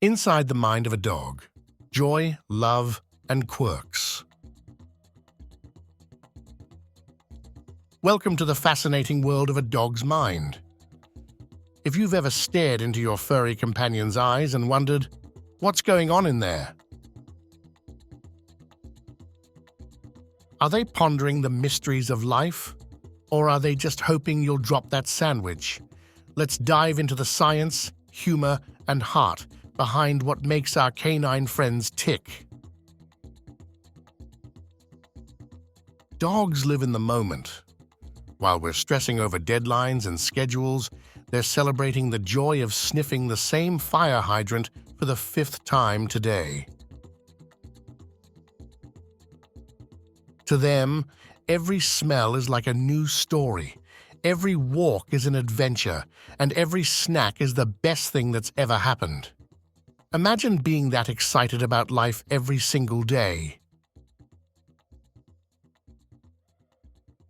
Inside the mind of a dog, joy, love, and quirks. Welcome to the fascinating world of a dog's mind. If you've ever stared into your furry companion's eyes and wondered, what's going on in there? Are they pondering the mysteries of life? Or are they just hoping you'll drop that sandwich? Let's dive into the science, humor, and heart behind what makes our canine friends tick. Dogs live in the moment. While we're stressing over deadlines and schedules, they're celebrating the joy of sniffing the same fire hydrant for the 5th time today. To them, every smell is like a new story. Every walk is an adventure, and every snack is the best thing that's ever happened. Imagine being that excited about life every single day.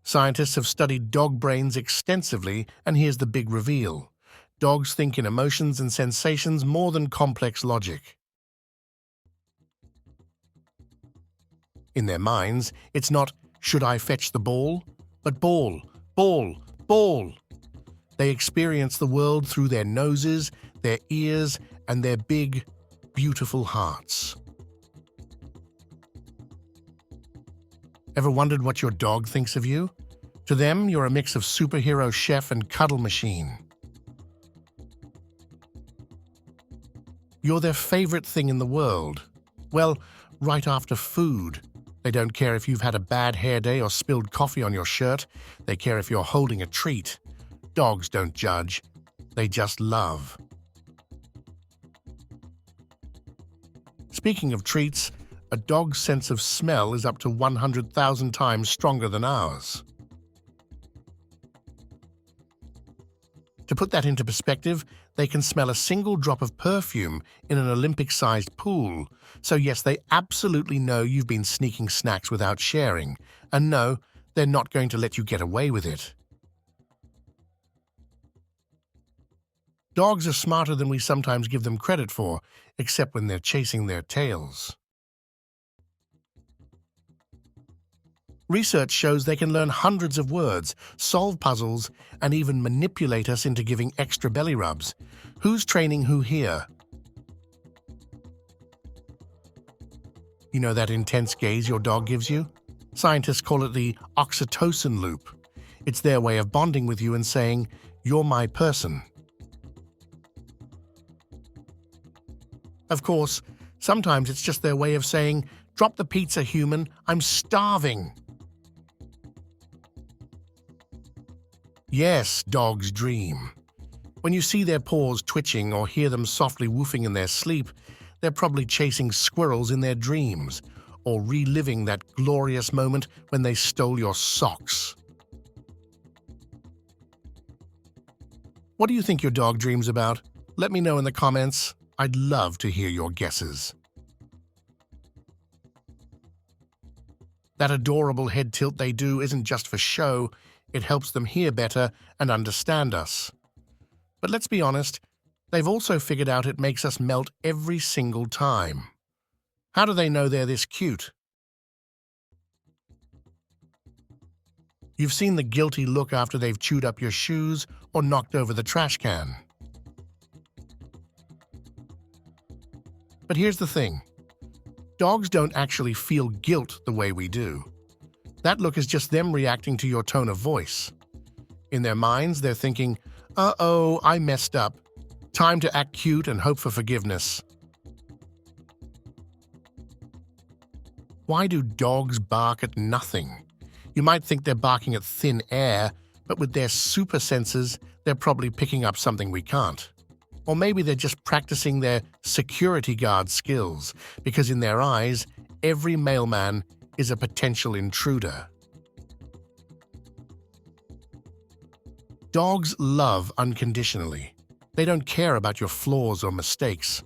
Scientists have studied dog brains extensively, and here's the big reveal. Dogs think in emotions and sensations more than complex logic. In their minds, it's not, should I fetch the ball? But ball, ball, ball. They experience the world through their noses, their ears, and their big, beautiful hearts. Ever wondered what your dog thinks of you? To them, you're a mix of superhero chef and cuddle machine. You're their favorite thing in the world. Well, right after food. They don't care if you've had a bad hair day or spilled coffee on your shirt. They care if you're holding a treat. Dogs don't judge. They just love. Speaking of treats, a dog's sense of smell is up to 100,000 times stronger than ours. To put that into perspective, they can smell a single drop of perfume in an Olympic-sized pool. So yes, they absolutely know you've been sneaking snacks without sharing. And no, they're not going to let you get away with it. Dogs are smarter than we sometimes give them credit for, except when they're chasing their tails. Research shows they can learn hundreds of words, solve puzzles, and even manipulate us into giving extra belly rubs. Who's training who here? You know that intense gaze your dog gives you? Scientists call it the oxytocin loop. It's their way of bonding with you and saying, "You're my person." Of course, sometimes it's just their way of saying, "Drop the pizza, human, I'm starving." Yes, dogs dream. When you see their paws twitching or hear them softly woofing in their sleep, they're probably chasing squirrels in their dreams or reliving that glorious moment when they stole your socks. What do you think your dog dreams about? Let me know in the comments. I'd love to hear your guesses. That adorable head tilt they do isn't just for show. It helps them hear better and understand us. But let's be honest, they've also figured out it makes us melt every single time. How do they know they're this cute? You've seen the guilty look after they've chewed up your shoes or knocked over the trash can. But here's the thing. Dogs don't actually feel guilt the way we do. That look is just them reacting to your tone of voice. In their minds, they're thinking, uh-oh, I messed up. Time to act cute and hope for forgiveness. Why do dogs bark at nothing? You might think they're barking at thin air, but with their super senses, they're probably picking up something we can't. Or maybe they're just practicing their security guard skills, because in their eyes, every mailman is a potential intruder. Dogs love unconditionally. They don't care about your flaws or mistakes.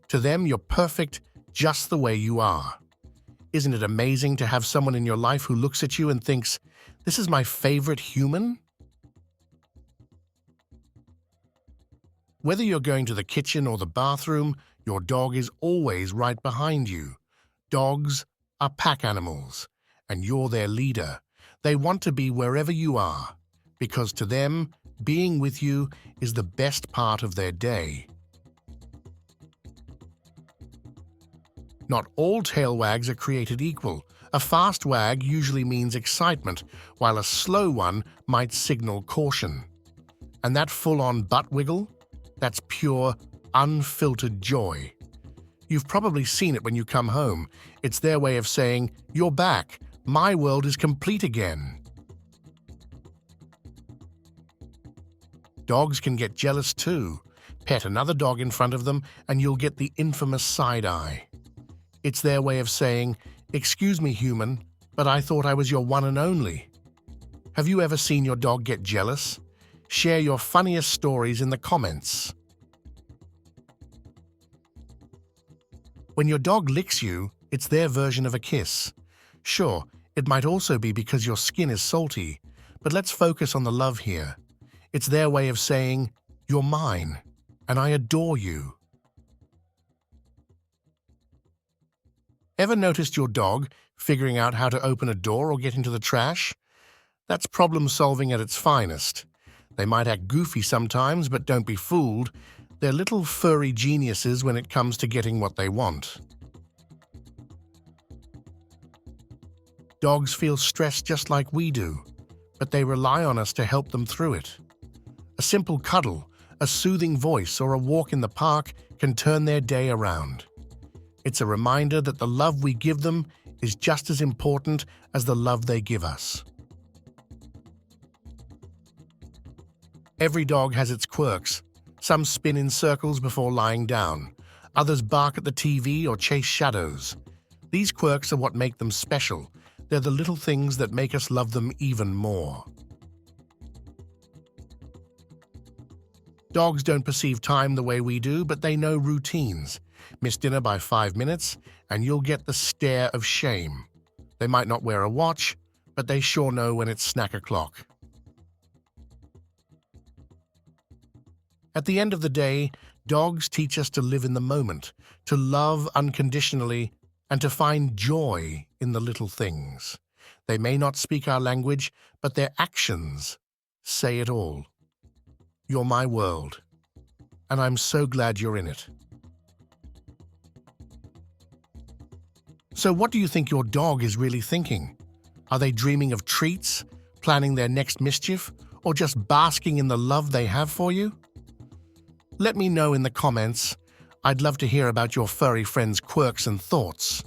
To them, you're perfect just the way you are. Isn't it amazing to have someone in your life who looks at you and thinks, "This is my favorite human"? Whether you're going to the kitchen or the bathroom, Your dog is always right behind you. Dogs are pack animals, and you're their leader. They want to be wherever you are, because to them, being with you is the best part of their day. Not all tail wags are created equal. A fast wag usually means excitement, while a slow one might signal caution. And that full-on butt wiggle? That's pure, unfiltered joy. You've probably seen it when you come home. It's their way of saying, "You're back. My world is complete again." Dogs can get jealous too. Pet another dog in front of them and you'll get the infamous side eye. It's their way of saying, "Excuse me, human, but I thought I was your one and only." Have you ever seen your dog get jealous? Share your funniest stories in the comments. When your dog licks you, it's their version of a kiss. Sure, it might also be because your skin is salty, but let's focus on the love here. It's their way of saying, "You're mine, and I adore you." Ever noticed your dog figuring out how to open a door or get into the trash? That's problem solving at its finest. They might act goofy sometimes, but don't be fooled. They're little furry geniuses when it comes to getting what they want. Dogs feel stress just like we do, but they rely on us to help them through it. A simple cuddle, a soothing voice, or a walk in the park can turn their day around. It's a reminder that the love we give them is just as important as the love they give us. Every dog has its quirks. Some spin in circles before lying down. Others bark at the TV or chase shadows. These quirks are what make them special. They're the little things that make us love them even more. Dogs don't perceive time the way we do, but they know routines. Miss dinner by 5 minutes, and you'll get the stare of shame. They might not wear a watch, but they sure know when it's snack o'clock. At the end of the day, dogs teach us to live in the moment, to love unconditionally, and to find joy in the little things. They may not speak our language, but their actions say it all. You're my world, and I'm so glad you're in it. So what do you think your dog is really thinking? Are they dreaming of treats, planning their next mischief, or just basking in the love they have for you? Let me know in the comments. I'd love to hear about your furry friends' quirks and thoughts.